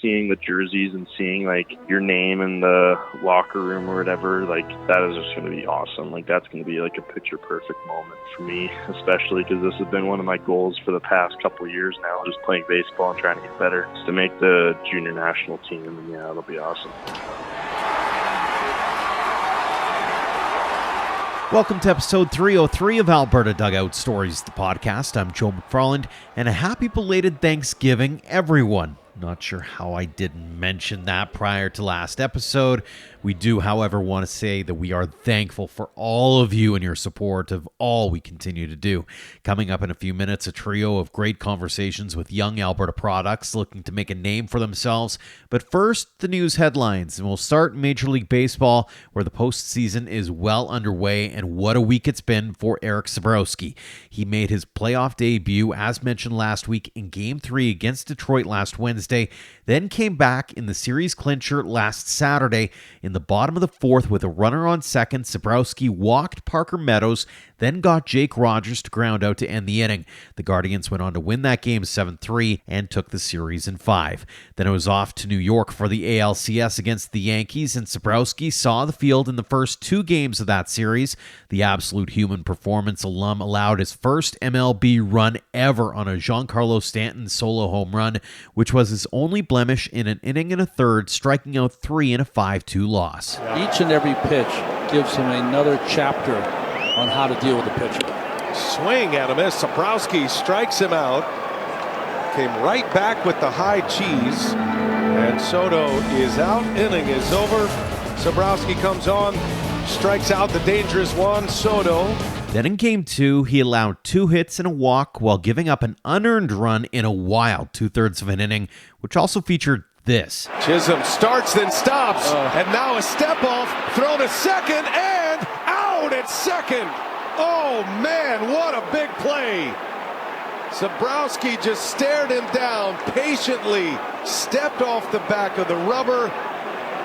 seeing the jerseys and seeing like your name in the locker room or whatever, like that is just going to be awesome. Like that's going to be like a picture perfect moment for me, especially because this has been one of my goals for the past couple of years now, just playing baseball and trying to get better. Just to make the junior national team, and yeah, it'll be awesome. Welcome to episode 303 of Alberta Dugout Stories, the podcast. I'm Joe McFarland, and a happy belated Thanksgiving, everyone. Not sure how I didn't mention that prior to last episode. We do, however, want to say that we are thankful for all of you and your support of all we continue to do. Coming up in a few minutes, a trio of great conversations with young Alberta products looking to make a name for themselves. But first, the news headlines, and we'll start in Major League Baseball, where the postseason is well underway, and what a week it's been for Eric Sabrowski. He made his playoff debut, as mentioned last week, in Game 3 against Detroit last Wednesday, then came back in the series clincher last Saturday. In the bottom of the fourth, with a runner on second, Sabrowski walked Parker Meadows, then got Jake Rogers to ground out to end the inning. The Guardians went on to win that game 7-3 and took the series in 5. Then it was off to New York for the ALCS against the Yankees, and Sabrowski saw the field in the first 2 games of that series. The absolute human performance alum allowed his first MLB run ever on a Giancarlo Stanton solo home run, which was his only blemish in an inning and a third, striking out 3 in a 5-2 loss. Each and every pitch gives him another chapter on how to deal with the pitcher. Swing and a miss. Sabrowski strikes him out. Came right back with the high cheese. And Soto is out. Inning is over. Sabrowski comes on, strikes out the dangerous one, Soto. Then in Game 2, he allowed 2 hits and a walk while giving up an unearned run in a wild 2/3 of an inning, which also featured this. Chisholm starts, then stops, and now a step off, throw to second, and out at second. Oh man, what a big play. Sabrowski just stared him down patiently, stepped off the back of the rubber,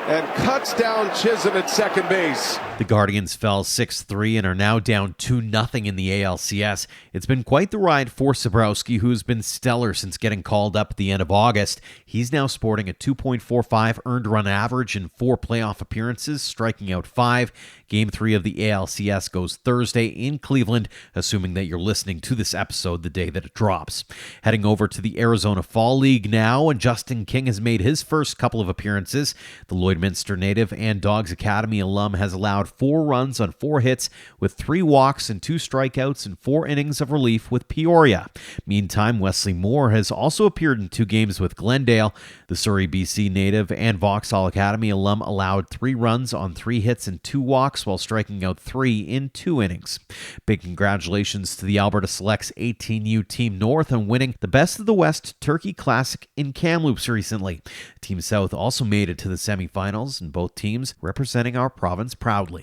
and cuts down Chisholm at second base. The Guardians fell 6-3 and are now down 2-0 in the ALCS. It's been quite the ride for Sabrowski, who's been stellar since getting called up at the end of August. He's now sporting a 2.45 earned run average in 4 playoff appearances, striking out 5. Game 3 of the ALCS goes Thursday in Cleveland, assuming that you're listening to this episode the day that it drops. Heading over to the Arizona Fall League now, and Justin King has made his first couple of appearances. The Lloydminster native and Dogs Academy alum has allowed 4 runs on 4 hits with 3 walks and 2 strikeouts and 4 innings of relief with Peoria. Meantime, Wesley Moore has also appeared in 2 games with Glendale. The Surrey, BC native and Vauxhall Academy alum allowed 3 runs on 3 hits and 2 walks while striking out 3 in 2 innings. Big congratulations to the Alberta Selects 18U Team North on winning the Best of the West Turkey Classic in Kamloops recently. Team South also made it to the semifinals, and both teams representing our province proudly.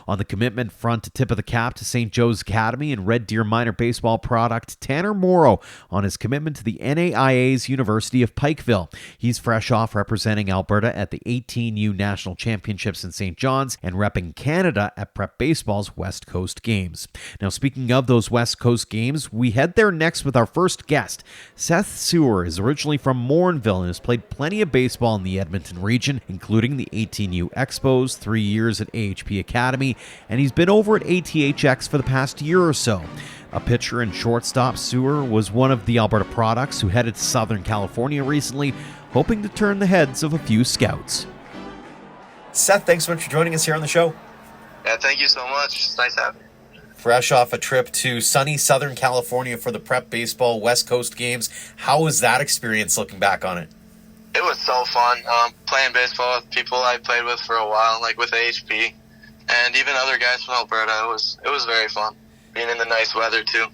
On the commitment front, a tip of the cap to St. Joe's Academy and Red Deer minor baseball product Tanner Morrow on his commitment to the NAIA's University of Pikeville. He's fresh off representing Alberta at the 18U National Championships in St. John's and repping Canada at Prep Baseball's West Coast Games. Now, speaking of those West Coast Games, we head there next with our first guest. Seth Suer is originally from Morinville and has played plenty of baseball in the Edmonton region, including the 18U Expos, 3 years at AHP Academy, and he's been over at ATHX for the past year or so. A pitcher and shortstop, Suer was one of the Alberta products who headed to Southern California recently, hoping to turn the heads of a few scouts. Seth, thanks so much for joining us here on the show. Yeah, thank you so much. It's nice having you. Fresh off a trip to sunny Southern California for the Prep Baseball West Coast Games. How was that experience looking back on it? It was so fun. Playing baseball with people I played with for a while, like with AHP, and even other guys from Alberta. It was very fun. Being in the nice weather, too.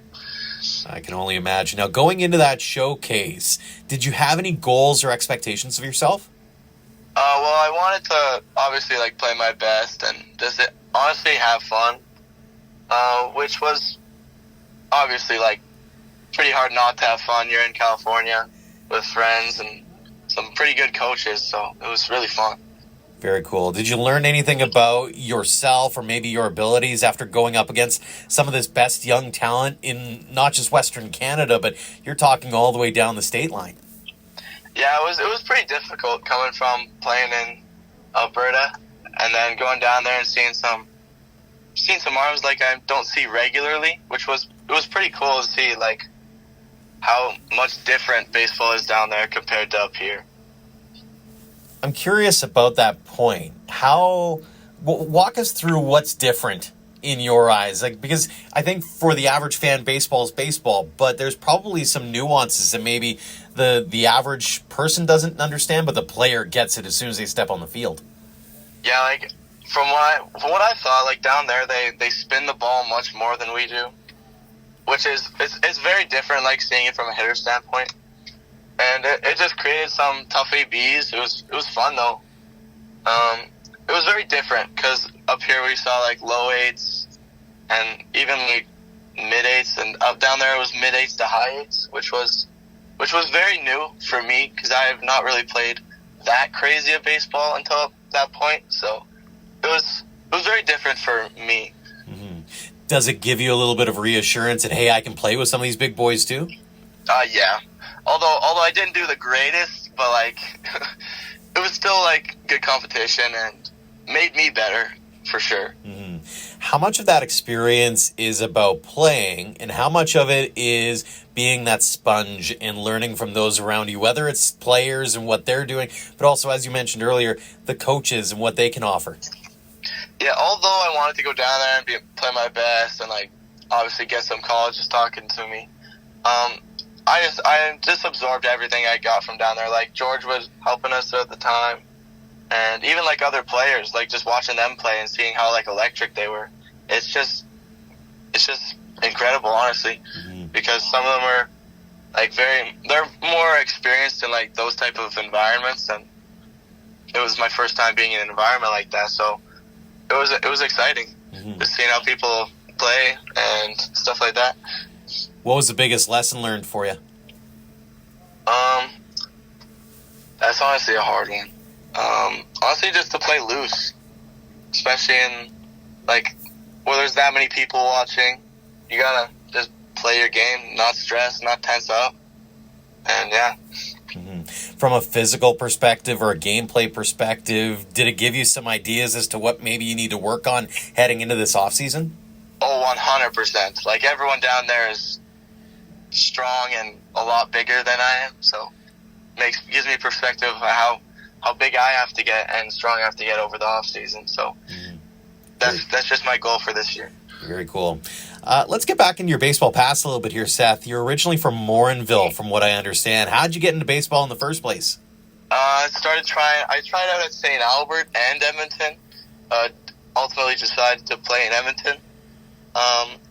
I can only imagine. Now, going into that showcase, did you have any goals or expectations of yourself? Well, I wanted to obviously play my best and just honestly have fun, which was obviously pretty hard not to have fun. You're in California with friends and some pretty good coaches, so it was really fun. Very cool. Did you learn anything about yourself or maybe your abilities after going up against some of this best young talent in not just Western Canada, but you're talking all the way down the state line? Yeah, it was pretty difficult coming from playing in Alberta and then going down there and seeing some arms like I don't see regularly, it was pretty cool to see like how much different baseball is down there compared to up here. I'm curious about that point. Walk us through what's different in your eyes, like, because I think for the average fan, baseball is baseball, but there's probably some nuances that maybe the average person doesn't understand, but the player gets it as soon as they step on the field. Yeah, like from what I thought, like down there they spin the ball much more than we do, which is it's very different. Like seeing it from a hitter standpoint, and it just created some tough ABs. It was fun though. It was very different because up here we saw like low eights and even like mid eights, and up down there it was mid eights to high eights, which was very new for me because I have not really played that crazy of baseball until that point. So it was very different for me. Mm-hmm. Does it give you a little bit of reassurance that, hey, I can play with some of these big boys too? Yeah. Although I didn't do the greatest, but like it was still like good competition and made me better for sure. Mm-hmm. How much of that experience is about playing, and how much of it is being that sponge and learning from those around you, whether it's players and what they're doing, but also, as you mentioned earlier, the coaches and what they can offer? Yeah, although I wanted to go down there and play my best and like obviously get some colleges talking to me, I just absorbed everything I got from down there. Like George was helping us at the time, and even like other players, like just watching them play and seeing how like electric they were. It's just incredible, honestly, because some of them are like they're more experienced in like those type of environments, and it was my first time being in an environment like that, so it was exciting just seeing how people play and stuff like that. What was the biggest lesson learned for you? That's honestly a hard one. Honestly, just to play loose, especially in like where there's that many people watching. You gotta just play your game, not stress, not tense up, and yeah. From a physical perspective or a gameplay perspective, did it give you some ideas as to what maybe you need to work on heading into this off season? Oh, 100%. Like everyone down there is strong and a lot bigger than I am, so gives me perspective of how big I have to get and strong I have to get over the off season. So that's just my goal for this year. Very cool. Let's get back into your baseball past a little bit here, Seth. You're originally from Morinville, from what I understand. How'd you get into baseball in the first place? I tried out at St. Albert and Edmonton. Ultimately decided to play in Edmonton.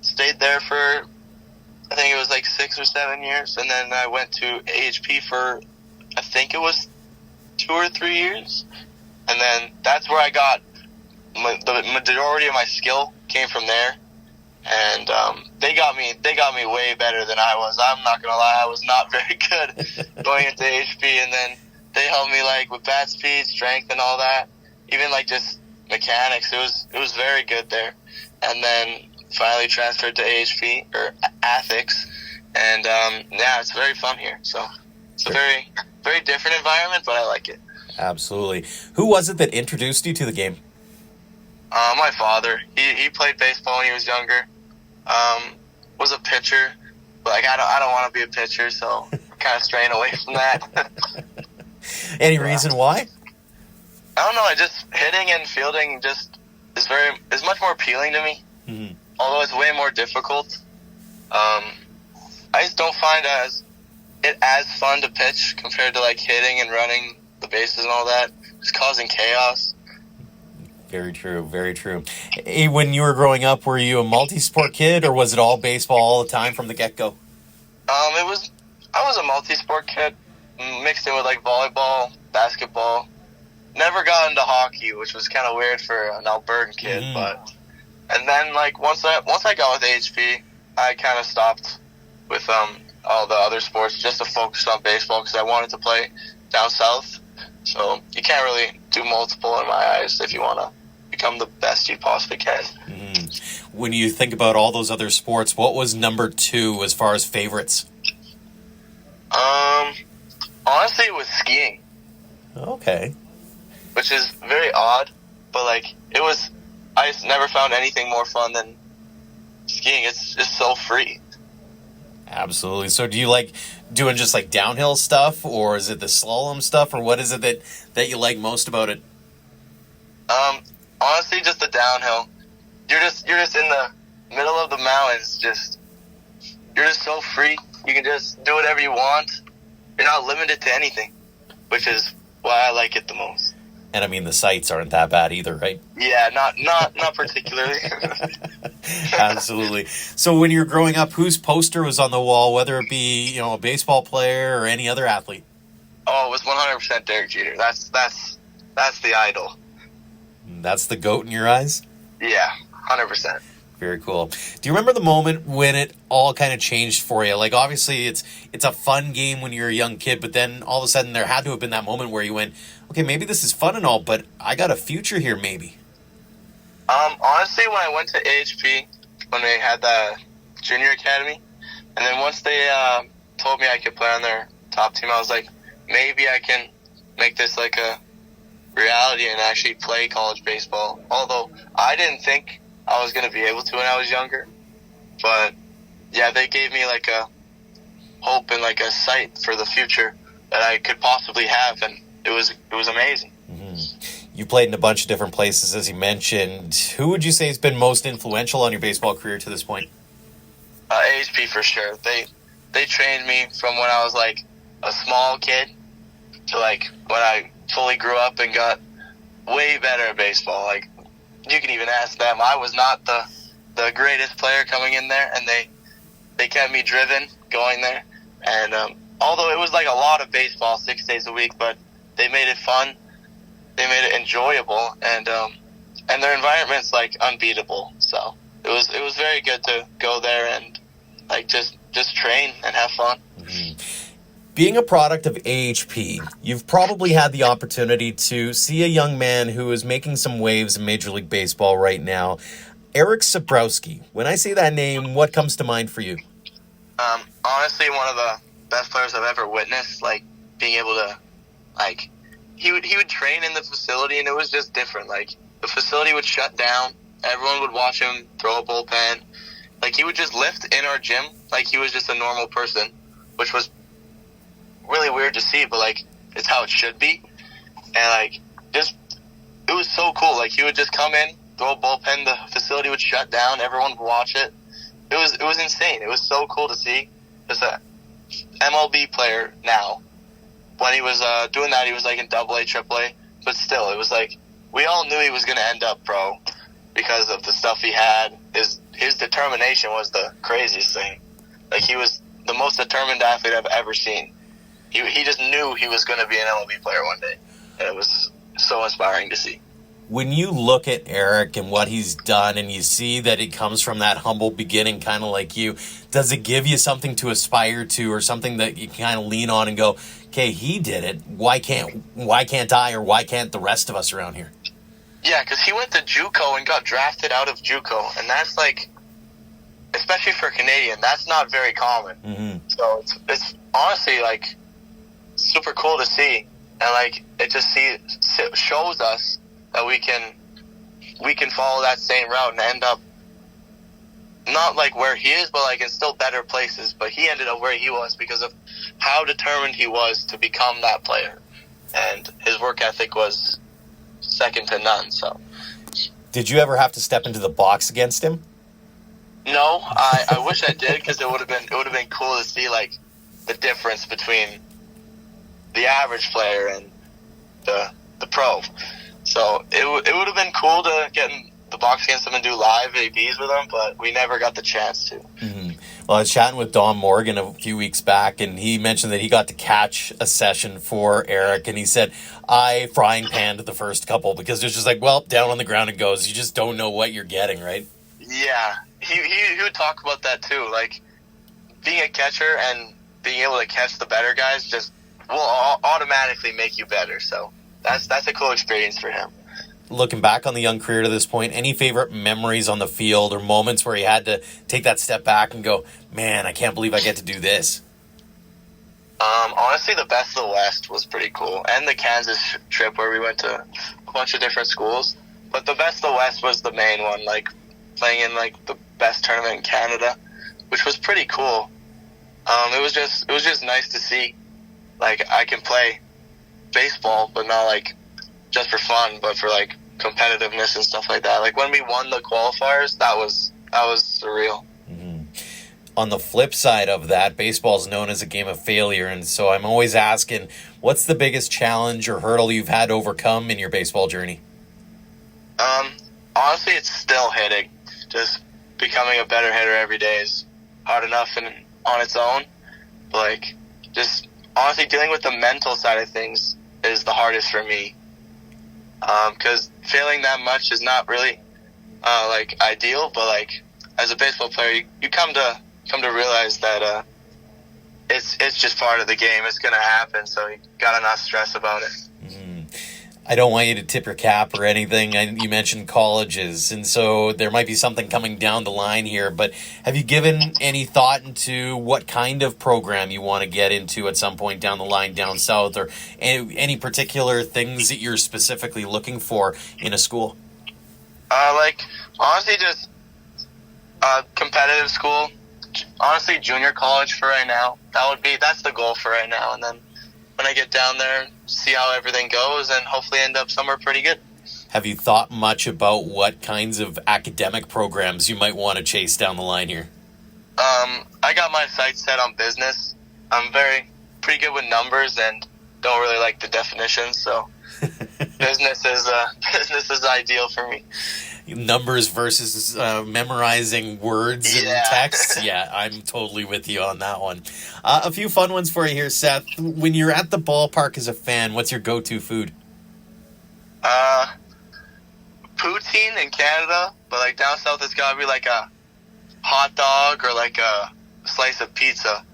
Stayed there for, I think it was like 6 or 7 years, and then I went to AHP for, I think it was 2 or 3 years, and then that's where I got the majority of my skill came from there, and they got me way better than I was. I'm not gonna lie, I was not very good going into AHP, and then they helped me like with bat speed, strength, and all that. Even like just mechanics, it was very good there, and then finally transferred to AHP or Ethics, and yeah, it's very fun here. So it's a very, very different environment, but I like it. Absolutely. Who was it that introduced you to the game? My father. He played baseball when he was younger. Was a pitcher, but like I don't want to be a pitcher, so I'm kind of straying away from that. Any reason why? I don't know. I just hitting and fielding just is much more appealing to me. Mm-hmm. Although it's way more difficult. I just don't find it as fun to pitch compared to like hitting and running the bases and all that. It's causing chaos. Very true, very true. Hey, when you were growing up, were you a multi-sport kid, or was it all baseball all the time from the get-go? I was a multi-sport kid, mixed in with like volleyball, basketball. Never got into hockey, which was kind of weird for an Albertan kid, but and then like once I got with AHP, I kind of stopped with all the other sports just to focus on baseball because I wanted to play down south. So you can't really do multiple in my eyes if you want to become the best you possibly can. When you think about all those other sports, what was number 2 as far as favorites? Honestly, it was skiing. Okay. Which is very odd, but like I just never found anything more fun than skiing. It's just so free. Absolutely. So do you like doing just like downhill stuff, or is it the slalom stuff, or what is it that you like most about it? Honestly, just the downhill. You're just in the middle of the mountains. You're just so free. You can just do whatever you want. You're not limited to anything, which is why I like it the most. And I mean, the sights aren't that bad either, right? Yeah, not particularly. Absolutely. So when you were growing up, whose poster was on the wall, whether it be, a baseball player or any other athlete? Oh, it was 100% Derek Jeter. That's the idol. That's the GOAT in your eyes? Yeah, 100%. Very cool. Do you remember the moment when it all kind of changed for you? Like, obviously, it's a fun game when you're a young kid, but then all of a sudden there had to have been that moment where you went, okay, maybe this is fun and all, but I got a future here, maybe. Honestly, when I went to AHP, when they had the junior academy, and then once they told me I could play on their top team, I was like, maybe I can make this like a reality and actually play college baseball. Although I didn't think I was going to be able to when I was younger. But, yeah, they gave me like a hope and like a sight for the future that I could possibly have, and it was amazing. Mm-hmm. You played in a bunch of different places, as you mentioned. Who would you say has been most influential on your baseball career to this point? AHP for sure. They trained me from when I was like a small kid to like when I fully grew up and got way better at baseball. Like, you can even ask them. I was not the greatest player coming in there, and they kept me driven going there. And although it was like a lot of baseball 6 days a week, but they made it fun. They made it enjoyable, and their environment's like unbeatable. So it was very good to go there and like just train and have fun. Mm-hmm. Being a product of AHP, you've probably had the opportunity to see a young man who is making some waves in Major League Baseball right now. Eric Sabrowski. When I say that name, what comes to mind for you? Honestly, one of the best players I've ever witnessed. Like, being able to, like, he would train in the facility, and it was just different. Like, the facility would shut down. Everyone would watch him throw a bullpen. Like, he would just lift in our gym like he was just a normal person, which was really weird to see, but like it's how it should be. And like just it was so cool. Like, he would just come in, throw a bullpen, the facility would shut down, everyone would watch it. It was insane. It was so cool to see. Just a MLB player now. When he was doing that, he was like in AA, AAA, but still, it was like we all knew he was going to end up pro because of the stuff he had. His determination was the craziest thing. Like, he was the most determined athlete I've ever seen. He just knew he was going to be an MLB player one day, and it was so inspiring to see. When you look at Eric and what he's done, and you see that it comes from that humble beginning, kind of like you, does it give you something to aspire to, or something that you kind of lean on and go, okay, he did it, why can't I, or why can't the rest of us around here? Yeah, because he went to JUCO and got drafted out of JUCO, and that's like, especially for a Canadian, that's not very common. Mm-hmm. So it's honestly like super cool to see, and like it just shows us that we can follow that same route and end up not like where he is, but like in still better places. But he ended up where he was because of how determined he was to become that player, and his work ethic was second to none. So, did you ever have to step into the box against him? No, I wish I did, because it would have been cool to see like the difference between the average player and the pro. So it would have been cool to get in the box against him and do live ABs with him, but we never got the chance to. Mm-hmm. Well, I was chatting with Don Morgan a few weeks back, and he mentioned that he got to catch a session for Eric, and he said, I frying panned the first couple, because it's just like, well, down on the ground it goes. You just don't know what you're getting, right? Yeah. He would talk about that too. Like, being a catcher and being able to catch the better guys just will automatically make you better. So that's a cool experience for him. Looking back on the young career to this point, any favorite memories on the field or moments where he had to take that step back and go, man, I can't believe I get to do this? Honestly, the best of the West was pretty cool, and the Kansas trip where we went to a bunch of different schools. But the best of the West was the main one, like playing in like the best tournament in Canada, which was pretty cool. It was just nice to see, like, I can play baseball, but not like just for fun, but for like competitiveness and stuff like that. Like when we won the qualifiers, that was surreal. On the flip side of that, baseball is known as a game of failure, and so I'm always asking, what's the biggest challenge or hurdle you've had to overcome in your baseball journey? Honestly, it's still hitting. Just becoming a better hitter every day is hard enough on its own. But like, just honestly dealing with the mental side of things is the hardest for me. Because failing that much is not really like ideal, but like as a baseball player, you come to realize that it's just part of the game. It's gonna happen, so you gotta not stress about it. I don't want you to tip your cap or anything. You mentioned colleges, and so there might be something coming down the line here, but have you given any thought into what kind of program you want to get into at some point down the line down south, or any particular things that you're specifically looking for in a school? Like, honestly, just competitive school. Honestly, junior college for right now. That's the goal for right now, and then when I get down there, see how everything goes, and hopefully end up somewhere pretty good. Have you thought much about what kinds of academic programs you might want to chase down the line here? I got my sights set on business. I'm pretty good with numbers and don't really like the definitions, so business is ideal for me. Numbers versus memorizing words and text. Yeah, I'm totally with you on that one. A few fun ones for you here, Seth. When you're at the ballpark as a fan, what's your go-to food? Poutine in Canada, but like down south it's gotta be like a hot dog or like a slice of pizza.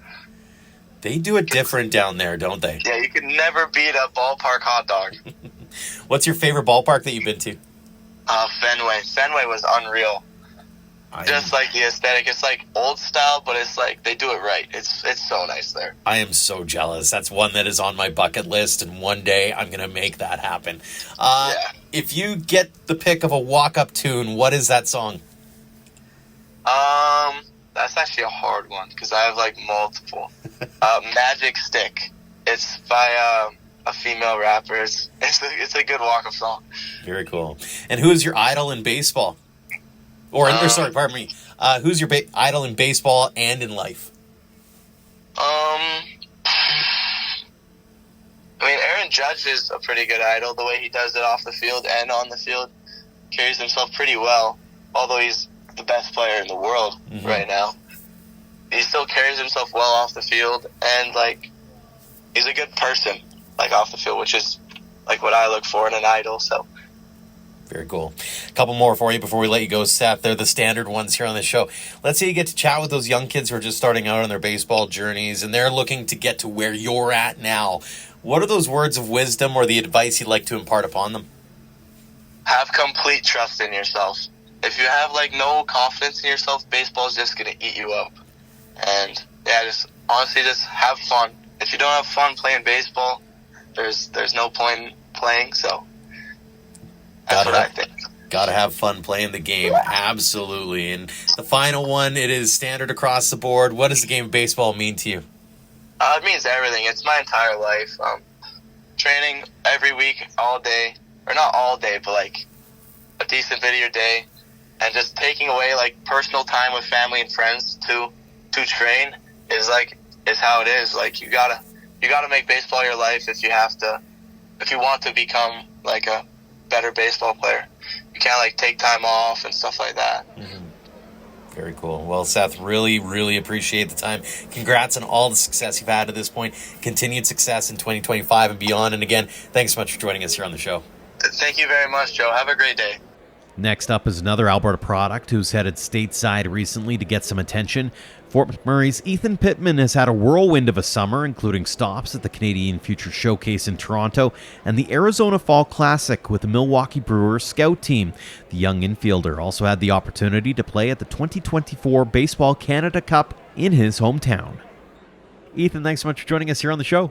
They do it different down there, don't they? Yeah, you can never beat a ballpark hot dog. What's your favorite ballpark that you've been to? Fenway. Fenway was unreal. Just like the aesthetic. It's like old style, but it's like they do it right. It's so nice there. I am so jealous. That's one that is on my bucket list, and one day I'm going to make that happen. If you get the pick of a walk-up tune, what is that song? That's actually a hard one because I have like multiple. Magic Stick. It's by a female rapper. It's a good walk-up song. Very cool. And who is your idol in baseball? Pardon me. Who's your idol in baseball and in life? I mean, Aaron Judge is a pretty good idol. The way he does it off the field and on the field, carries himself pretty well. Although he's the best player in the world right now, he still carries himself well off the field, and like he's a good person, like off the field, which is like what I look for in an idol. So. Very cool. A couple more for you before we let you go, Seth. They're the standard ones here on the show. Let's say you get to chat with those young kids who are just starting out on their baseball journeys, and they're looking to get to where you're at now. What are those words of wisdom or the advice you'd like to impart upon them? Have complete trust in yourself. If you have like no confidence in yourself, baseball is just going to eat you up. And yeah, just honestly, just have fun. If you don't have fun playing baseball, there's no point in playing, so... That's what I think. Got to have fun playing the game. Absolutely. And the final one, it is standard across the board. What does the game of baseball mean to you? It means everything. It's my entire life. Training every week, all day. Or not all day, but like a decent bit of your day. And just taking away like personal time with family and friends to train is how it is. Like you gotta make baseball your life if you want to become like a better baseball player. You can't like take time off and stuff like that. Very cool. Well, Seth, really, really appreciate the time. Congrats on all the success you've had to this point. Continued success in 2025 and beyond. And again, thanks so much for joining us here on the show. Thank you very much, Joe. Have a great day. Next up is another Alberta product who's headed stateside recently to get some attention. Fort McMurray's Ethan Pittman has had a whirlwind of a summer, including stops at the Canadian Future Showcase in Toronto and the Arizona Fall Classic with the Milwaukee Brewers Scout Team. The young infielder also had the opportunity to play at the 2024 Baseball Canada Cup in his hometown. Ethan, thanks so much for joining us here on the show.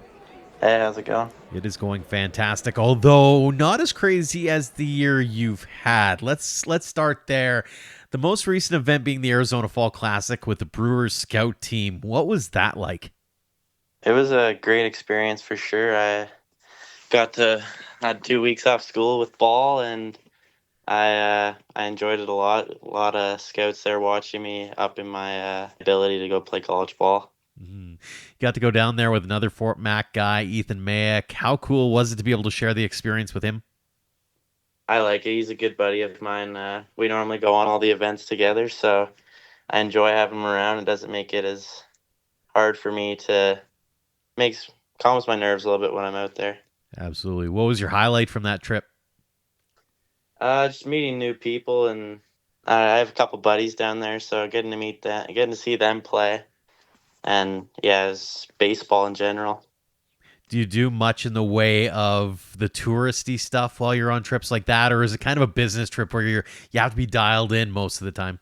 Hey, how's it going? It is going fantastic, although not as crazy as the year you've had. Let's start there. The most recent event being the Arizona Fall Classic with the Brewers Scout Team. What was that like? It was a great experience for sure. I had 2 weeks off school with ball, and I enjoyed it a lot. A lot of scouts there watching me up in my ability to go play college ball. Mm-hmm. You got to go down there with another Fort Mac guy, Ethan Mayak. How cool was it to be able to share the experience with him? I like it. He's a good buddy of mine. We normally go on all the events together, so I enjoy having him around. It doesn't make it as hard for me to calms my nerves a little bit when I'm out there. Absolutely. What was your highlight from that trip? Just meeting new people, and I have a couple buddies down there, so getting to see them play, and yeah, it's baseball in general. Do you do much in the way of the touristy stuff while you're on trips like that, or is it kind of a business trip where you have to be dialed in most of the time?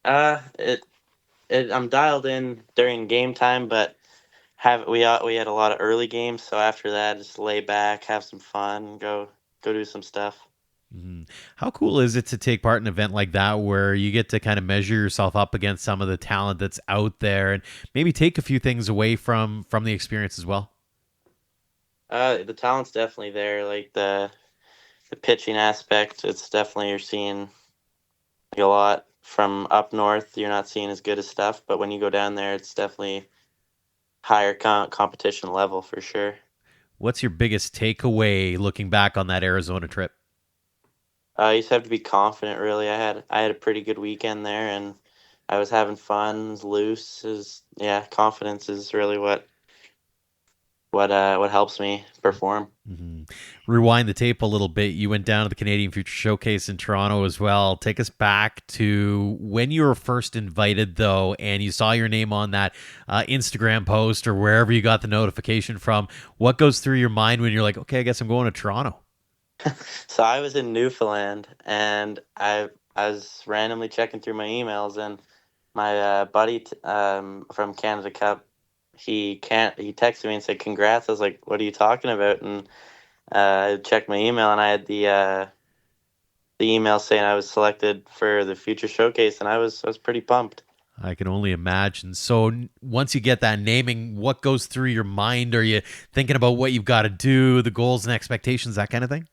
I'm dialed in during game time, but we had a lot of early games, so after that, just lay back, have some fun, go do some stuff. Mm-hmm. How cool is it to take part in an event like that where you get to kind of measure yourself up against some of the talent that's out there and maybe take a few things away from the experience as well? The talent's definitely there. Like the pitching aspect, it's definitely, you're seeing like a lot from up north. You're not seeing as good as stuff, but when you go down there, it's definitely higher competition level for sure. What's your biggest takeaway looking back on that Arizona trip? You just have to be confident. Really, I had a pretty good weekend there, and I was having fun. It was loose. Confidence is really what helps me perform. Mm-hmm. Rewind the tape a little bit. You went down to the Canadian Future Showcase in Toronto as well. Take us back to when you were first invited, though, and you saw your name on that Instagram post or wherever you got the notification from. What goes through your mind when you're like, okay, I guess I'm going to Toronto? So I was in Newfoundland, and I was randomly checking through my emails, and my buddy from Canada Cup, he texted me and said congrats. I was like, what are you talking about? And I checked my email, and I had the email saying I was selected for the Future Showcase, and I was pretty pumped. I can only imagine. So once you get that naming, what goes through your mind? Are you thinking about what you've got to do, the goals and expectations, that kind of thing?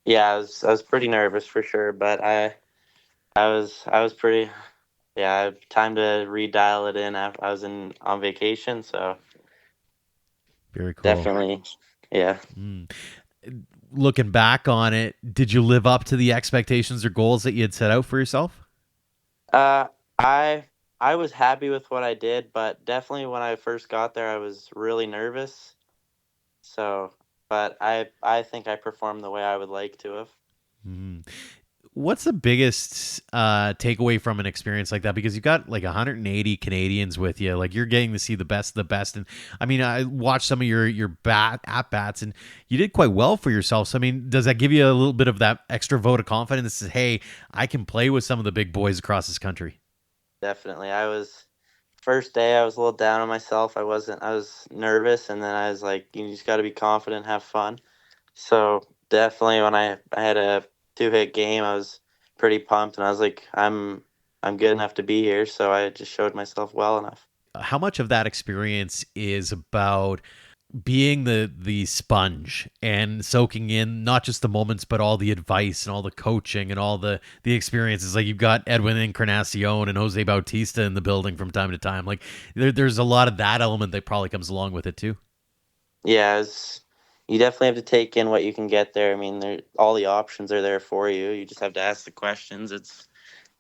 Yeah, I was pretty nervous for sure, but I was pretty. Yeah, I have time to redial it in after I was on vacation, so very cool. Definitely, yeah. Looking back on it, did you live up to the expectations or goals that you had set out for yourself? I was happy with what I did, but definitely when I first got there, I was really nervous. So, but I think I performed the way I would like to have. Mm-hmm. What's the biggest takeaway from an experience like that? Because you've got like 180 Canadians with you. Like you're getting to see the best of the best. And I mean, I watched some of your at-bats, and you did quite well for yourself. So, I mean, does that give you a little bit of that extra vote of confidence? Hey, I can play with some of the big boys across this country. Definitely. First day, I was a little down on myself. I was nervous, and then I was like, you just got to be confident, have fun. So definitely when I had a 2-hit game, I was pretty pumped, and I was like, I'm good enough to be here, so I just showed myself well enough. How much of that experience is about being the sponge and soaking in not just the moments, but all the advice and all the coaching and all the experiences? Like you've got Edwin Encarnacion and Jose Bautista in the building from time to time. Like there's a lot of that element that probably comes along with it too. Yeah, you definitely have to take in what you can get there. I mean, all the options are there for you. You just have to ask the questions.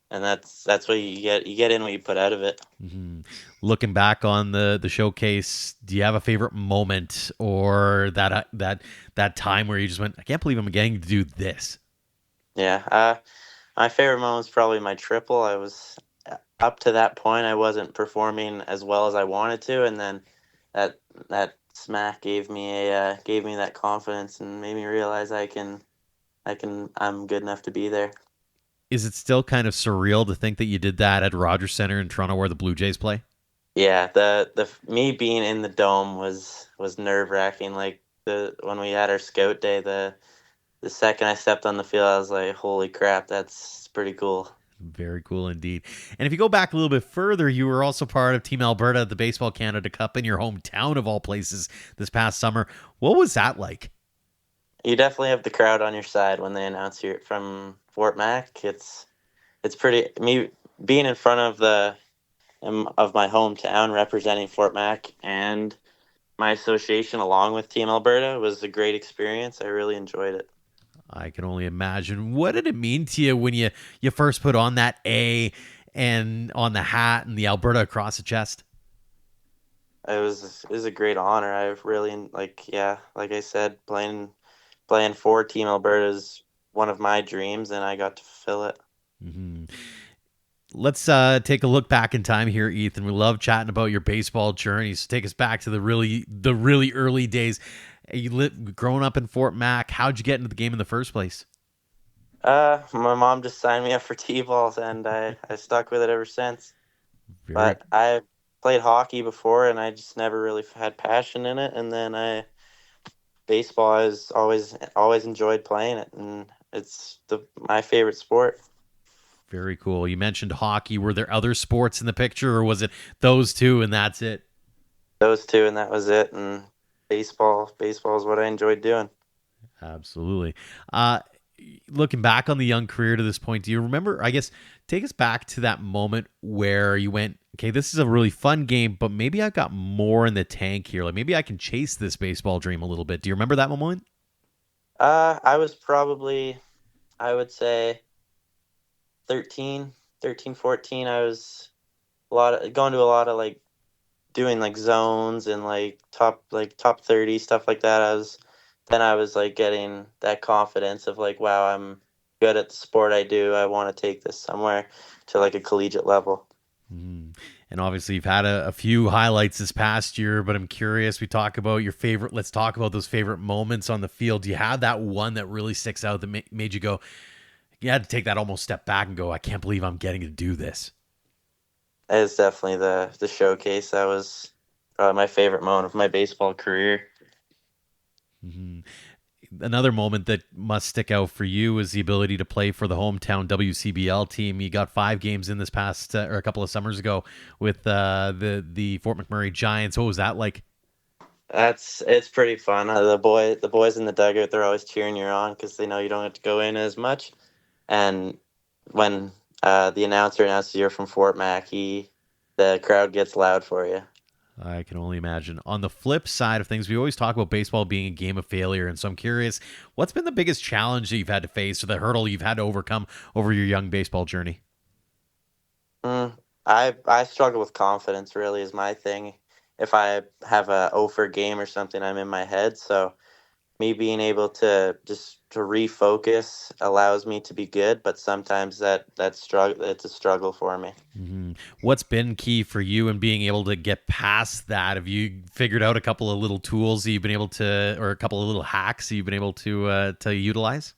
That's what you get. You get in what you put out of it. Mm-hmm. Looking back on the showcase, do you have a favorite moment or that time where you just went, I can't believe I'm getting to do this? Yeah, my favorite moment was probably my triple. I was up to that point, I wasn't performing as well as I wanted to, and then that smack gave me that confidence and made me realize I'm good enough to be there. Is it still kind of surreal to think that you did that at Rogers Centre in Toronto where the Blue Jays play? Yeah, the me being in the dome was nerve-wracking. Like when we had our scout day, the second I stepped on the field, I was like, "Holy crap, that's pretty cool." Very cool indeed. And if you go back a little bit further, you were also part of Team Alberta at the Baseball Canada Cup in your hometown of all places this past summer. What was that like? You definitely have the crowd on your side when they announce you from Fort Mac. It's pretty me being in front of the of my hometown representing Fort Mac and my association along with Team Alberta was a great experience. I really enjoyed it. I can only imagine. What did it mean to you when you first put on that A and on the hat and the Alberta across the chest? It was a great honor. I really like I said, playing for Team Alberta is one of my dreams, and I got to fulfill it. Mm-hmm. Let's take a look back in time here, Ethan. We love chatting about your baseball journey. So take us back to the really early days. Growing up in Fort Mac, how'd you get into the game in the first place? My mom just signed me up for T-balls, and I stuck with it ever since. Very But I played hockey before, and I just never really had passion in it. And then baseball, I was always enjoyed playing it, and it's my favorite sport. Very cool. You mentioned hockey. Were there other sports in the picture, or was it those two and that's it? Those two, and that was it. And baseball is what I enjoyed doing. Absolutely. Looking back on the young career to this point, do you remember, I guess, take us back to that moment where you went, okay, this is a really fun game, but maybe I got more in the tank here. Like maybe I can chase this baseball dream a little bit. Do you remember that moment? I was probably, I would say 13, 14. I was going to a lot of like doing like zones and top 30 stuff like that. I was like getting that confidence of like, wow, I'm good at the sport I do. I want to take this somewhere to like a collegiate level. Mm. And obviously, you've had a few highlights this past year, but I'm curious. We talk about your favorite. Let's talk about those favorite moments on the field. Do you have that one that really sticks out that made you go, you had to take that almost step back and go, I can't believe I'm getting to do this? It's definitely the showcase. That was my favorite moment of my baseball career. Mm-hmm. Another moment that must stick out for you is the ability to play for the hometown WCBL team. You got 5 games in this past or a couple of summers ago with the Fort McMurray Giants. What was that like? It's pretty fun. The boys in the dugout, they're always cheering you on because they know you don't have to go in as much. And when the announcer announces you're from Fort Mac, the crowd gets loud for you. I can only imagine. On the flip side of things, we always talk about baseball being a game of failure. And so I'm curious, what's been the biggest challenge that you've had to face or the hurdle you've had to overcome over your young baseball journey? I struggle with confidence, really, is my thing. If I have a 0 for game or something, I'm in my head. So me being able to refocus allows me to be good, but sometimes it's a struggle for me. Mm-hmm. What's been key for you in being able to get past that? Have you figured out a couple of little tools that you've been able to, or a couple of little hacks that you've been able to utilize?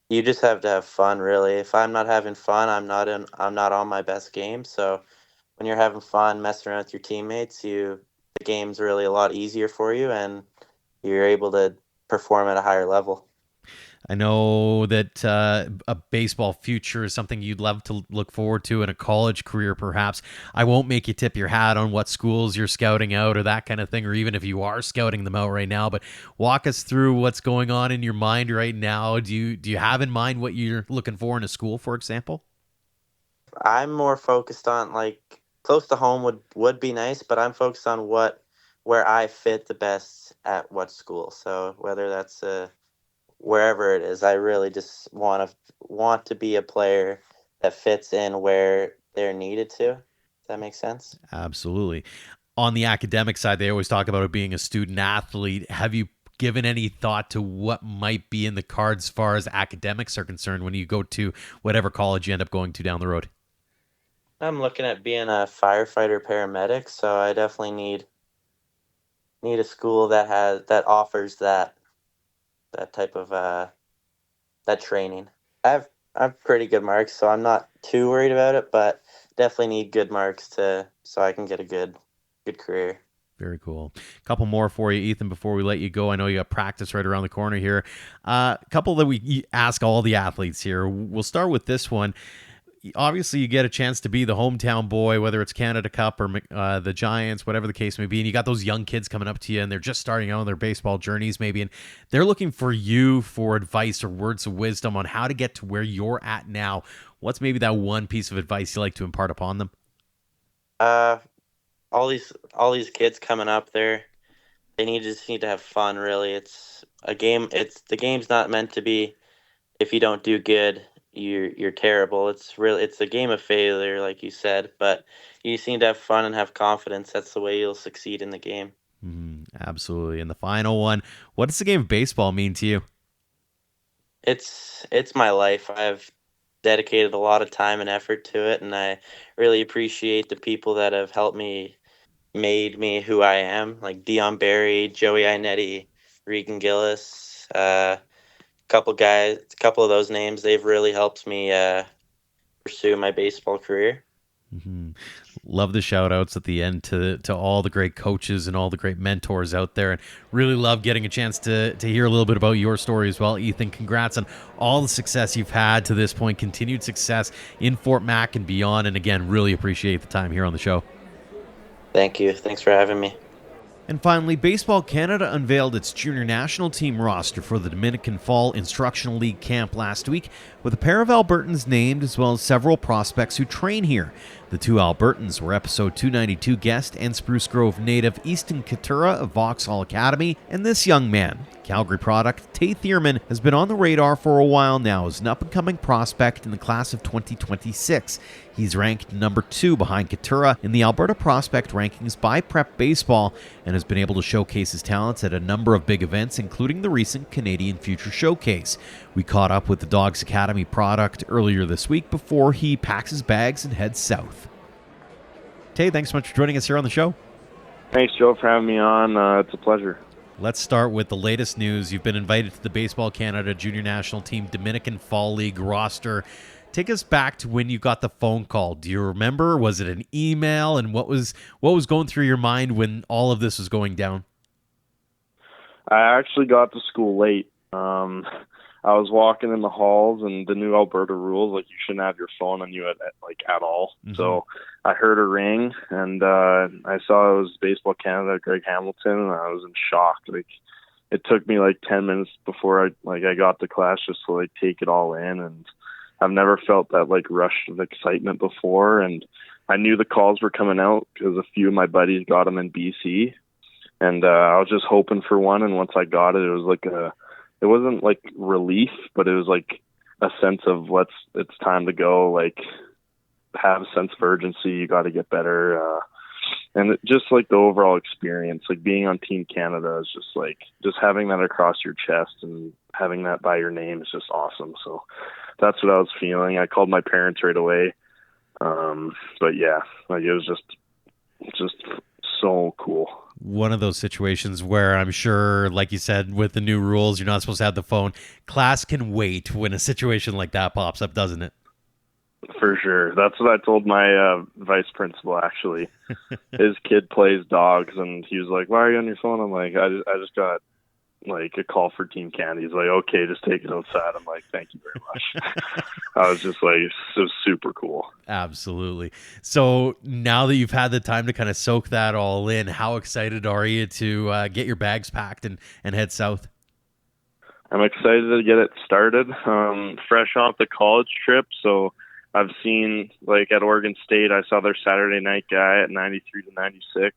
You just have to have fun, really. If I'm not having fun, I'm not on my best game. So when you're having fun messing around with your teammates, the game's really a lot easier for you, and you're able to perform at a higher level. I know that a baseball future is something you'd love to look forward to in a college career, perhaps. I won't make you tip your hat on what schools you're scouting out or that kind of thing, or even if you are scouting them out right now, but walk us through what's going on in your mind right now. Do you have in mind what you're looking for in a school, for example? I'm more focused on like close to home would be nice, but I'm focused on where I fit the best at what school. So whether that's wherever it is, I really just want to be a player that fits in where they're needed to. Does that make sense? Absolutely. On the academic side, they always talk about it being a student athlete. Have you given any thought to what might be in the cards as far as academics are concerned when you go to whatever college you end up going to down the road? I'm looking at being a firefighter paramedic, so I definitely need a school that offers that type of that training. I have pretty good marks, so I'm not too worried about it, but definitely need good marks so I can get a good good career. Very cool. A couple more for you, Ethan, before we let you go. I know you got practice right around the corner here. A couple that we ask all the athletes here. We'll start with this one. Obviously, you get a chance to be the hometown boy, whether it's Canada Cup or the Giants, whatever the case may be, and you got those young kids coming up to you, and they're just starting out on their baseball journeys maybe, and they're looking for you for advice or words of wisdom on how to get to where you're at now. What's maybe that one piece of advice you like to impart upon them? All these kids coming up there, they just need to have fun. Really, it's a game. The game's not meant to be. If you don't do good, you're terrible. It's a game of failure, like you said. But you just need to have fun and have confidence. That's the way you'll succeed in the game. Absolutely. And the final one: what does the game of baseball mean to you? It's my life. I've dedicated a lot of time and effort to it, and I really appreciate the people that have helped me. Made me who I am, like Dion Barry, Joey Iannetti, Regan Gillis, couple of those names. They've really helped me pursue my baseball career. Love the shout outs at the end to all the great coaches and all the great mentors out there, and really love getting a chance to hear a little bit about your story as well. Ethan, congrats on all the success you've had to this point, continued success in Fort Mac and beyond, and again, really appreciate the time here on the show. Thank you. Thanks for having me. And finally, Baseball Canada unveiled its junior national team roster for the Dominican Fall Instructional League camp last week, with a pair of Albertans named as well as several prospects who train here. The two Albertans were episode 292 guest and Spruce Grove native Easton Katura of Vauxhall Academy, and this young man, Calgary product Taye Thierman, has been on the radar for a while now as an up-and-coming prospect in the class of 2026. He's ranked number 2 behind Katura in the Alberta prospect rankings by Prep Baseball and has been able to showcase his talents at a number of big events, including the recent Canadian Future Showcase. We caught up with the Dogs Academy product earlier this week before he packs his bags and heads south. Taye, thanks so much for joining us here on the show. Thanks, Joe, for having me on. It's a pleasure. Let's start with the latest news. You've been invited to the Baseball Canada Junior National Team Dominican Fall League roster. Take us back to when you got the phone call. Do you remember? Was it an email? And what was going through your mind when all of this was going down? I actually got to school late. I was walking in the halls, and the new Alberta rules, like, you shouldn't have your phone on you at all. Mm-hmm. So I heard a ring, and I saw it was Baseball Canada, Greg Hamilton, and I was in shock. Like, it took me 10 minutes before I got to class just to take it all in, and I've never felt that rush of excitement before. And I knew the calls were coming out because a few of my buddies got them in BC, and I was just hoping for one. And once I got it, it was it wasn't relief, but it was a sense of it's time to go. Have a sense of urgency. You got to get better. And just the overall experience, being on Team Canada is just having that across your chest and having that by your name is just awesome. So that's what I was feeling. I called my parents right away. But yeah, it was just so cool. One of those situations where I'm sure, like you said, with the new rules, you're not supposed to have the phone. Class can wait when a situation like that pops up, doesn't it? For sure. That's what I told my vice principal, actually. His kid plays dogs, and he was like, "Why are you on your phone?" I'm like, I just got a call for Team Canada. He's like, "Okay, just take it outside." I'm like, "Thank you very much." I was just so super cool. Absolutely. So now that you've had the time to kind of soak that all in, how excited are you to get your bags packed and head south? I'm excited to get it started. Fresh off the college trip, so I've seen, at Oregon State, I saw their Saturday night guy at 93-96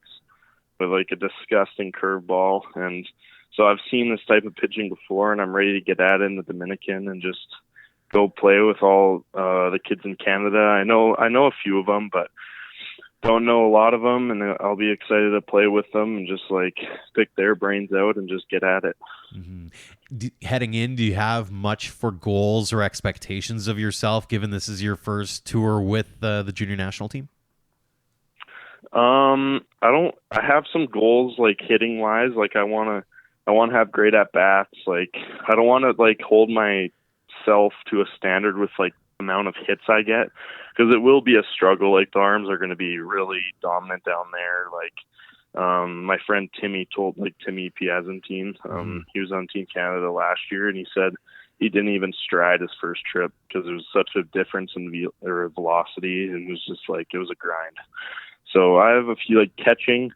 with a disgusting curveball, and so I've seen this type of pitching before, and I'm ready to get at it in the Dominican and just go play with all the kids in Canada. I know a few of them, but don't know a lot of them, and I'll be excited to play with them and just pick their brains out and just get at it. Mm-hmm. Heading in, do you have much for goals or expectations of yourself, given this is your first tour with the junior national team? I have some goals hitting wise. I want to have great at bats. I don't want to hold myself to a standard with amount of hits I get, because it will be a struggle. Like the arms are going to be really dominant down there. Like my friend Timmy Piazantine, he was on Team Canada last year, and he said he didn't even stride his first trip because there was such a difference in velocity, and it was just like, it was a grind. So I have a few, like catching.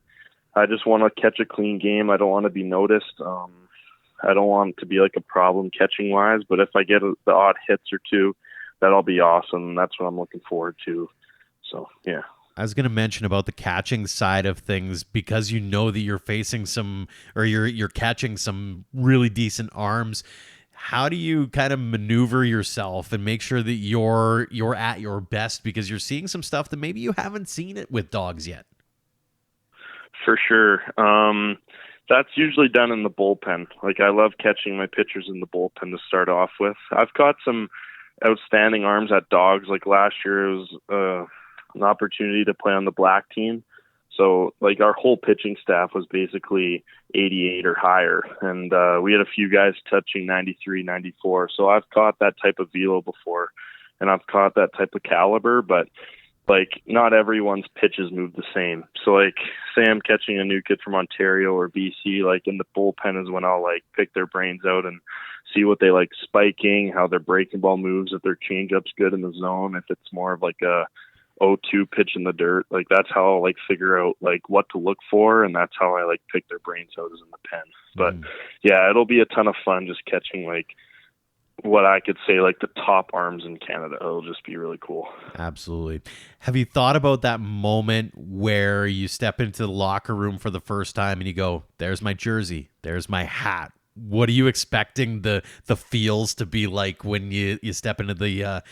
I just want to catch a clean game. I don't want to be noticed. I don't want it to be like a problem catching wise, but if I get the odd hits or two, that'll be awesome. That's what I'm looking forward to. So, yeah. I was going to mention about the catching side of things, because you know that you're facing you're catching some really decent arms. How do you kind of maneuver yourself and make sure that you're at your best, because you're seeing some stuff that maybe you haven't seen it with dogs yet? For sure. That's usually done in the bullpen. Like, I love catching my pitchers in the bullpen to start off with. I've caught some outstanding arms at dogs. Like last year, it was an opportunity to play on the black team. So, like, our whole pitching staff was basically 88 or higher, and we had a few guys touching 93, 94. So I've caught that type of velo before, and I've caught that type of caliber, but like, not everyone's pitches move the same. So, like, say I'm catching a new kid from Ontario or BC, like, in the bullpen is when I'll, like, pick their brains out and see what they like spiking, how their breaking ball moves, if their changeup's good in the zone, if it's more of like a 0-2 pitch in the dirt. Like, that's how I'll, like, figure out, like, what to look for, and that's how I, like, pick their brains out, is in the pen. But, yeah, it'll be a ton of fun just catching, like, what I could say, like, the top arms in Canada. It'll just be really cool. Absolutely. Have you thought about that moment where you step into the locker room for the first time and you go, there's my jersey, there's my hat? What are you expecting the feels to be like when you step into the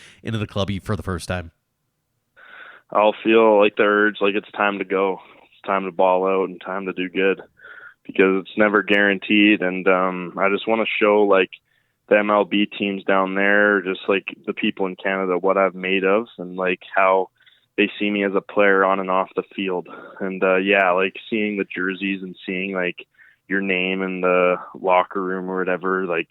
club for the first time? I'll feel like the urge, like it's time to go. It's time to ball out and time to do good, because it's never guaranteed. And I just want to show, like, the MLB teams down there, just like the people in Canada, what I've made of, and like how they see me as a player on and off the field. And yeah, like seeing the jerseys and seeing like your name in the locker room or whatever, like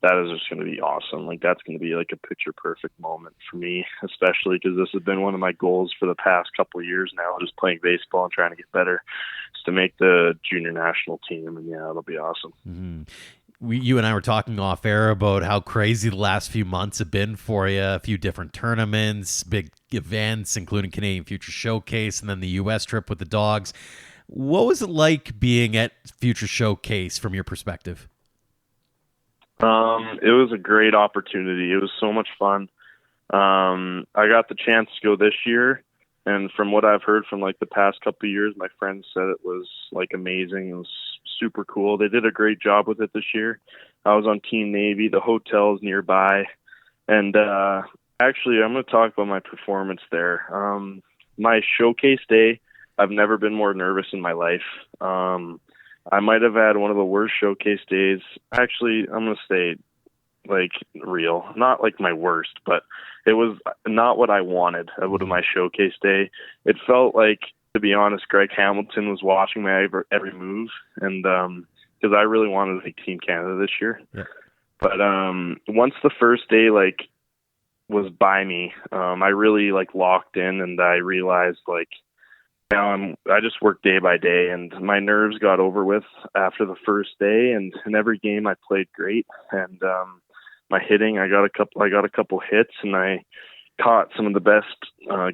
that is just going to be awesome. Like, that's going to be like a picture perfect moment for me, especially because this has been one of my goals for the past couple of years now, just playing baseball and trying to get better, is to make the junior national team. And yeah, it'll be awesome. Mm-hmm. You and I were talking off air about how crazy the last few months have been for you. A few different tournaments, big events, including Canadian Future Showcase, and then the U.S. trip with the dogs. What was it like being at Future Showcase from your perspective? It was a great opportunity. It was so much fun. I got the chance to go this year, and from what I've heard from like the past couple of years, my friends said it was like amazing. It was super cool. They did a great job with it this year. I was on Team Navy. The hotel's nearby, and actually, I'm going to talk about my performance there. My showcase day, I've never been more nervous in my life. I might have had one of the worst showcase days. Actually, I'm going to say, like, real. Not like my worst, but it was not what I wanted out of my showcase day. It felt like, to be honest, Greg Hamilton was watching my every move, and because I really wanted to make Team Canada this year. Yeah. But once the first day, like, was by me, I really, like, locked in, and I realized, like, now I just work day by day, and my nerves got over with after the first day, and in every game I played great, and my hitting, I got a couple hits, and I caught some of the best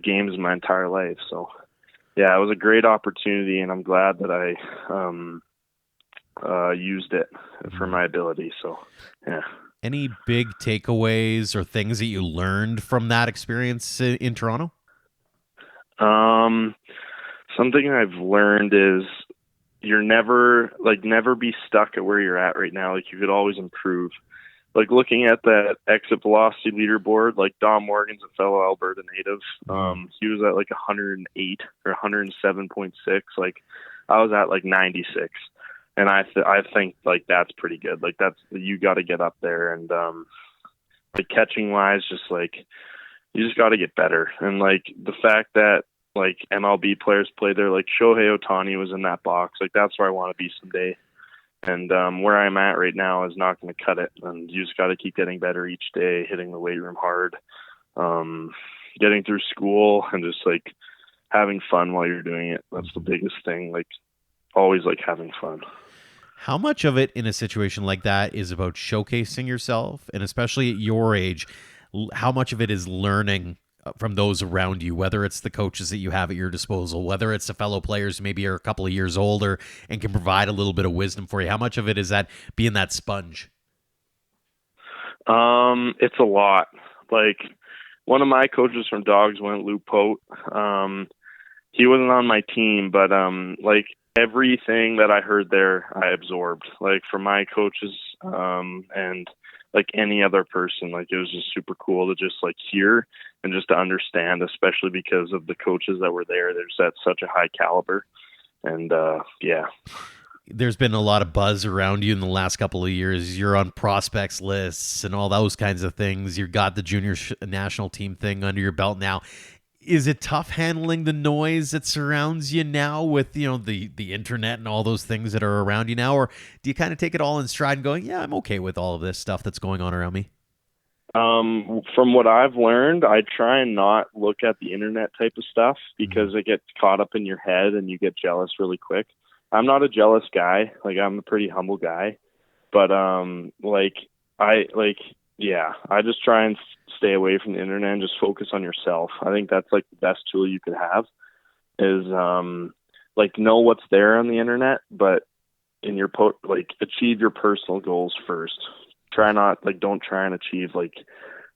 games in my entire life. So yeah, it was a great opportunity, and I'm glad that I used it for my ability. So yeah. Any big takeaways or things that you learned from that experience in Toronto? Something I've learned is never be stuck at where you're at right now. Like, you could always improve. Like, looking at that exit velocity leaderboard, like Dom Morgan's a fellow Alberta native. He was at like 108 or 107.6. Like, I was at like 96. And I think like that's pretty good. Like, you got to get up there, and like catching wise, just like you just got to get better. And like the fact that like MLB players play there, like Shohei Ohtani was in that box. Like, that's where I want to be someday. And where I'm at right now is not going to cut it. And you just got to keep getting better each day, hitting the weight room hard. getting through school and just like having fun while you're doing it. That's the biggest thing. Like always like having fun. How much of it in a situation like that is about showcasing yourself, and especially at your age, how much of it is learning from those around you, whether it's the coaches that you have at your disposal, whether it's the fellow players who maybe are a couple of years older and can provide a little bit of wisdom for you? How much of it is that being that sponge? It's a lot. Like one of my coaches from Dogs went Lou Pote. He wasn't on my team, but like everything that I heard there, I absorbed, like from my coaches, and like any other person. Like it was just super cool to just like hear and just to understand, especially because of the coaches that were there. They're just at such a high caliber. And yeah. There's been a lot of buzz around you in the last couple of years. You're on prospects lists and all those kinds of things. You've got the junior national team thing under your belt now. Is it tough handling the noise that surrounds you now with, the internet and all those things that are around you now? Or do you kind of take it all in stride and going, yeah, I'm okay with all of this stuff that's going on around me? From what I've learned, I try and not look at the internet type of stuff because it gets caught up in your head and you get jealous really quick. I'm not a jealous guy. Like I'm a pretty humble guy, but I just try and stay away from the internet and just focus on yourself. I think that's like the best tool you could have is like know what's there on the internet, but in your achieve your personal goals first. Don't try and achieve like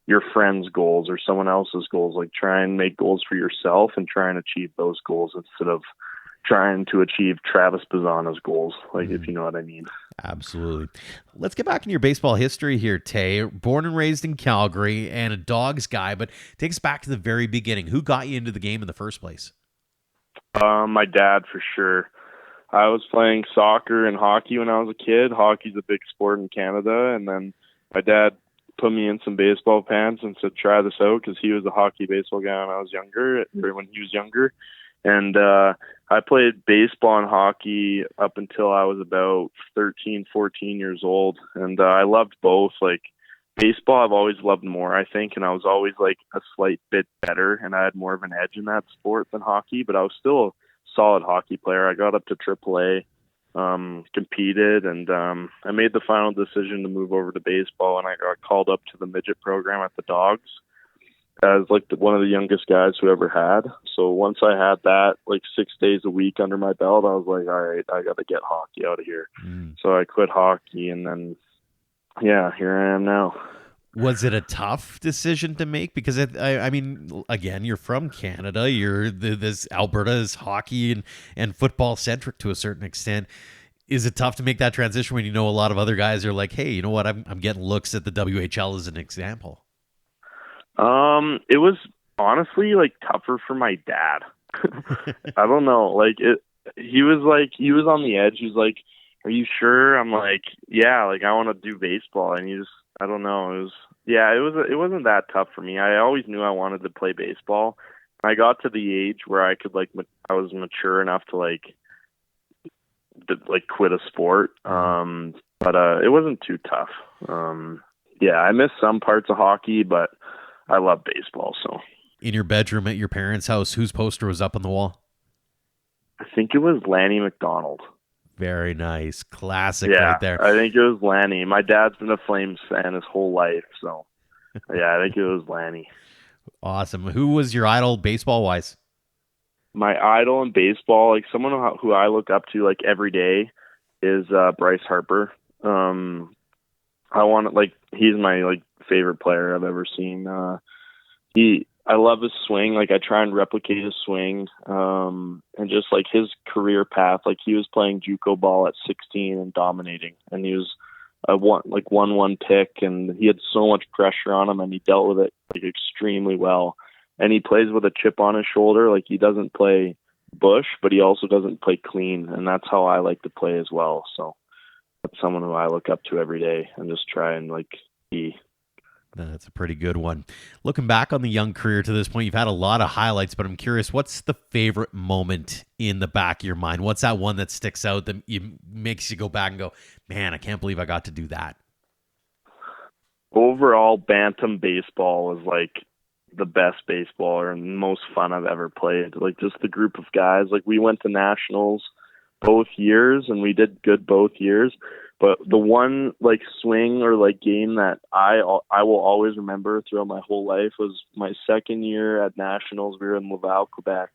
your friend's goals or someone else's goals. Like try and make goals for yourself and try and achieve those goals instead of trying to achieve Travis Bazzana's goals, if you know what I mean. Absolutely. Let's get back in your baseball history here, Tay. Born and raised in Calgary and a Dogs guy, but take us back to the very beginning. Who got you into the game in the first place? My dad, for sure. I was playing soccer and hockey when I was a kid. Hockey's a big sport in Canada, and then my dad put me in some baseball pants and said, try this out, because he was a hockey baseball guy when he was younger. And I played baseball and hockey up until I was about 13, 14 years old. And I loved both. Like baseball, I've always loved more, I think. And I was always like a slight bit better. And I had more of an edge in that sport than hockey. But I was still a solid hockey player. I got up to AAA, competed. And I made the final decision to move over to baseball. And I got called up to the midget program at the Dogs as like one of the youngest guys who ever had. So once I had that, like 6 days a week under my belt, I was like, all right, I got to get hockey out of here. So I quit hockey, and then, yeah, here I am now. Was it a tough decision to make? Because I mean, again, you're from Canada. This Alberta is hockey and football centric to a certain extent. Is it tough to make that transition when you know a lot of other guys are like, hey, you know what? I'm getting looks at the WHL as an example. It was honestly like tougher for my dad. I don't know. Like he was on the edge. He was like, are you sure? I'm like, yeah, like I want to do baseball. And I don't know. It wasn't that tough for me. I always knew I wanted to play baseball. I got to the age where I could I was mature enough to quit a sport. But it wasn't too tough. Yeah, I missed some parts of hockey, but I love baseball. So in your bedroom at your parents' house, whose poster was up on the wall? I think it was Lanny McDonald. Very nice. Classic right there. I think it was Lanny. My dad's been a Flames fan his whole life. So, yeah, I think it was Lanny. Awesome. Who was your idol baseball-wise? My idol in baseball, like someone who I look up to like every day is Bryce Harper. He's my favorite player I've ever seen. I love his swing. Like I try and replicate his swing. And just like his career path, like he was playing JUCO ball at 16 and dominating, and he was a 1-1 pick, and he had so much pressure on him, and he dealt with it extremely well. And he plays with a chip on his shoulder. Like he doesn't play bush, but he also doesn't play clean, and that's how I like to play as well. So that's someone who I look up to every day and just try and be. That's a pretty good one. Looking back on the young career to this point, you've had a lot of highlights, but I'm curious, what's the favorite moment in the back of your mind? What's that one that sticks out that makes you go back and go, man, I can't believe I got to do that? Overall, bantam baseball was the best baseball or most fun I've ever played. Like, just the group of guys. Like, we went to nationals both years, and we did good both years. But the one, like, swing or, like, game that I will always remember throughout my whole life was my second year at nationals. We were in Laval, Quebec,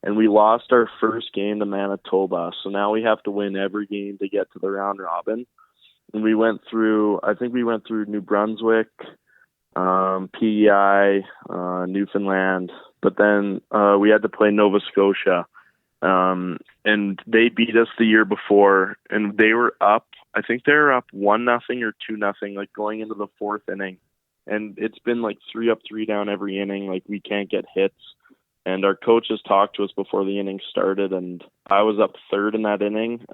and we lost our first game to Manitoba. So now we have to win every game to get to the round robin. And we went through New Brunswick, PEI, Newfoundland, but then we had to play Nova Scotia. And they beat us the year before, and they were up. I think they were up 1-0 or 2-0, like going into the fourth inning. And it's been like 3 up, 3 down every inning. Like, we can't get hits. And our coaches talked to us before the inning started, and I was up third in that inning.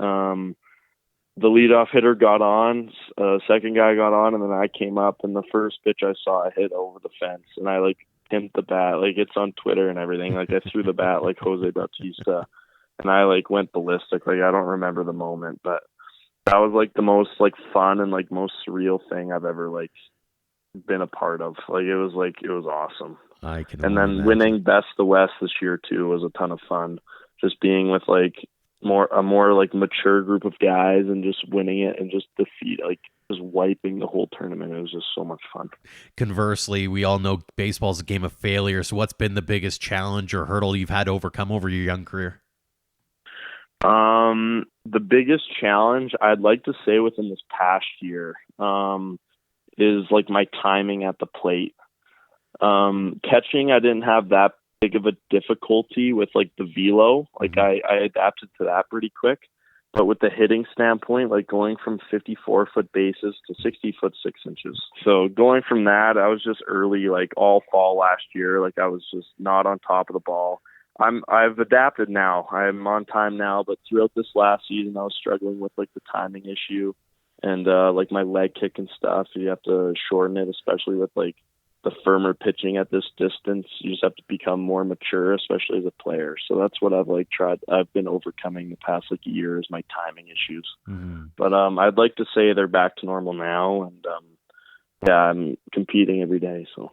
The leadoff hitter got on, second guy got on, and then I came up, and the first pitch I saw, I hit over the fence, and I like pimped the bat. Like, it's on Twitter and everything. Like, I threw the bat like Jose Bautista, and I like went ballistic. Like, I don't remember the moment, but that was like the most like fun and like most surreal thing I've ever like been a part of. Like, it was awesome. I can. And then imagine. winning Best of the West this year too was a ton of fun. Just being with like a more like mature group of guys and just winning it and just just wiping the whole tournament. It was just so much fun. Conversely, we all know baseball's a game of failure. So what's been the biggest challenge or hurdle you've had to overcome over your young career? The biggest challenge I'd like to say within this past year is like my timing at the plate. Catching, I didn't have that big of a difficulty with like the velo. Like, I adapted to that pretty quick. But with the hitting standpoint, like going from 54-foot bases to 60-foot 6 inches. So going from that, I was just early, like all fall last year. Like, I was just not on top of the ball. I've adapted now. I'm on time now, but throughout this last season, I was struggling with like the timing issue and like my leg kick and stuff. You have to shorten it, especially with like the firmer pitching at this distance. You just have to become more mature, especially as a player. So that's what I've been overcoming the past like year is my timing issues. Mm-hmm. But I'd like to say they're back to normal now, and I'm competing every day. So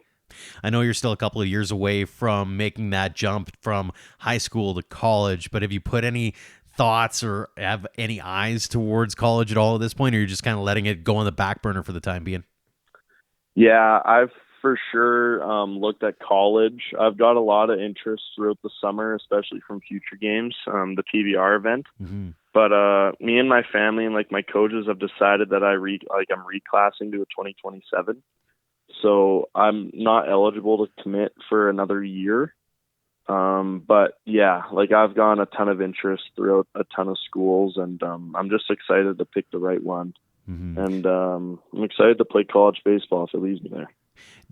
I know you're still a couple of years away from making that jump from high school to college, but have you put any thoughts or have any eyes towards college at all at this point, or you're just kind of letting it go on the back burner for the time being? Yeah, I've for sure looked at college. I've got a lot of interest throughout the summer, especially from Future Games, the PBR event. Mm-hmm. But me and my family and like my coaches have decided that I'm reclassing to a 2027. So I'm not eligible to commit for another year. But yeah, like I've gotten a ton of interest throughout a ton of schools, and I'm just excited to pick the right one. Mm-hmm. And I'm excited to play college baseball if it leads me there.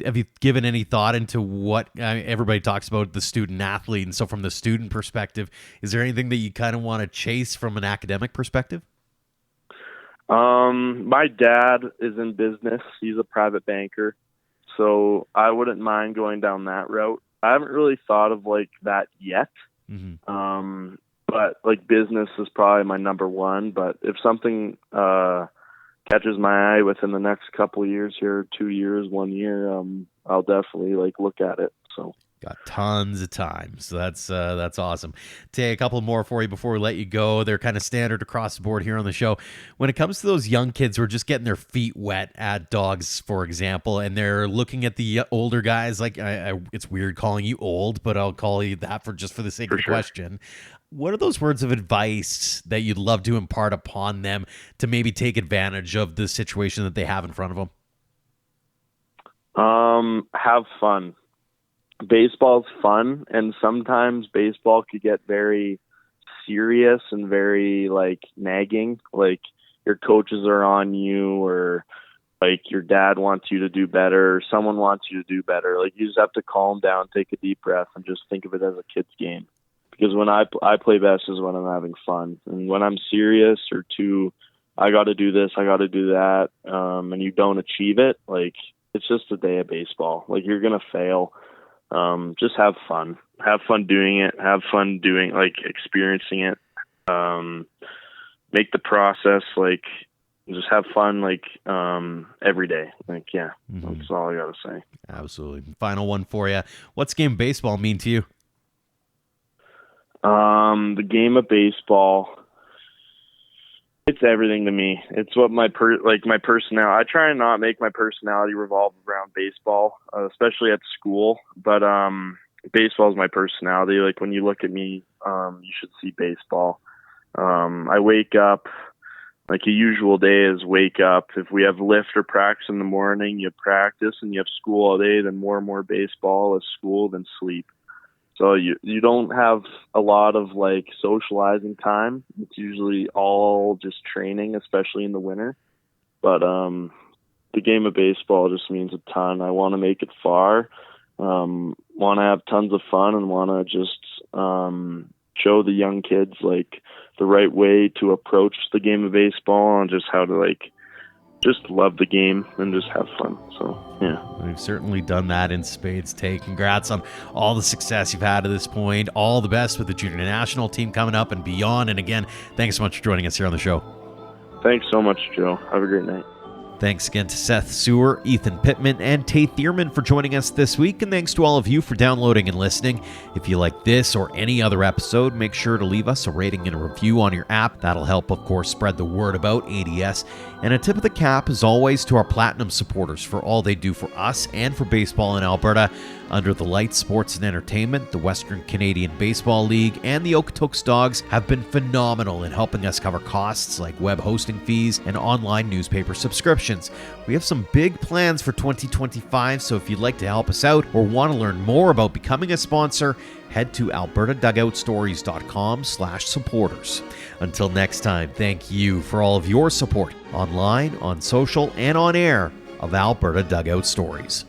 Have you given any thought into what everybody talks about the student athlete? And so from the student perspective, is there anything that you kind of want to chase from an academic perspective? My dad is in business. He's a private banker. So I wouldn't mind going down that route. I haven't really thought of like that yet. Mm-hmm. But like business is probably my number one. But if something catches my eye within the next couple of years here, 2 years, 1 year, I'll definitely like look at it. So got tons of time. So that's awesome. Tay, a couple more for you before we let you go. They're kind of standard across the board here on the show. When it comes to those young kids who are just getting their feet wet at dogs, for example, and they're looking at the older guys, like it's weird calling you old, but I'll call you that for the sake of the question. What are those words of advice that you'd love to impart upon them to maybe take advantage of the situation that they have in front of them? Have fun. Baseball's fun, and sometimes baseball could get very serious and very like nagging. Like your coaches are on you, or like your dad wants you to do better, or someone wants you to do better. Like you just have to calm down, take a deep breath, and just think of it as a kid's game. Because when I play best is when I'm having fun, and when I'm serious or I got to do this, I got to do that, and you don't achieve it, like it's just a day of baseball. Like you're gonna fail. Just have fun. Have fun doing it. Have fun experiencing it. Make the process just have fun, like, every day. Like, yeah, that's all I got to say. Absolutely. Final one for you. What's game of baseball mean to you? The game of baseball, it's everything to me. It's what my personality. I try and not make my personality revolve around baseball, especially at school. But baseball is my personality. Like, when you look at me, you should see baseball. I wake up, like a usual day is wake up. If we have lift or practice in the morning, you practice, and you have school all day, then more and more baseball, less school, then sleep. So you don't have a lot of, like, socializing time. It's usually all just training, especially in the winter. But the game of baseball just means a ton. I want to make it far, want to have tons of fun, and want to just show the young kids, like, the right way to approach the game of baseball and just how to, like, just love the game and just have fun. So, yeah. We've certainly done that in spades, Tay. Congrats on all the success you've had to this point. All the best with the junior national team coming up and beyond. And again, thanks so much for joining us here on the show. Thanks so much, Joe. Have a great night. Thanks again to Seth Suer, Ethan Pittman, and Taye Thierman for joining us this week, and thanks to all of you for downloading and listening. If you like this or any other episode, make sure to leave us a rating and a review on your app. That'll help, of course, spread the word about ADS. And a tip of the cap, as always, to our Platinum supporters for all they do for us and for baseball in Alberta. Under the Lights Sports and Entertainment, the Western Canadian Baseball League, and the Okotoks Dogs have been phenomenal in helping us cover costs like web hosting fees and online newspaper subscriptions. We have some big plans for 2025, so if you'd like to help us out or want to learn more about becoming a sponsor, head to albertadugoutstories.com/supporters. Until next time, thank you for all of your support online, on social, and on air of Alberta Dugout Stories.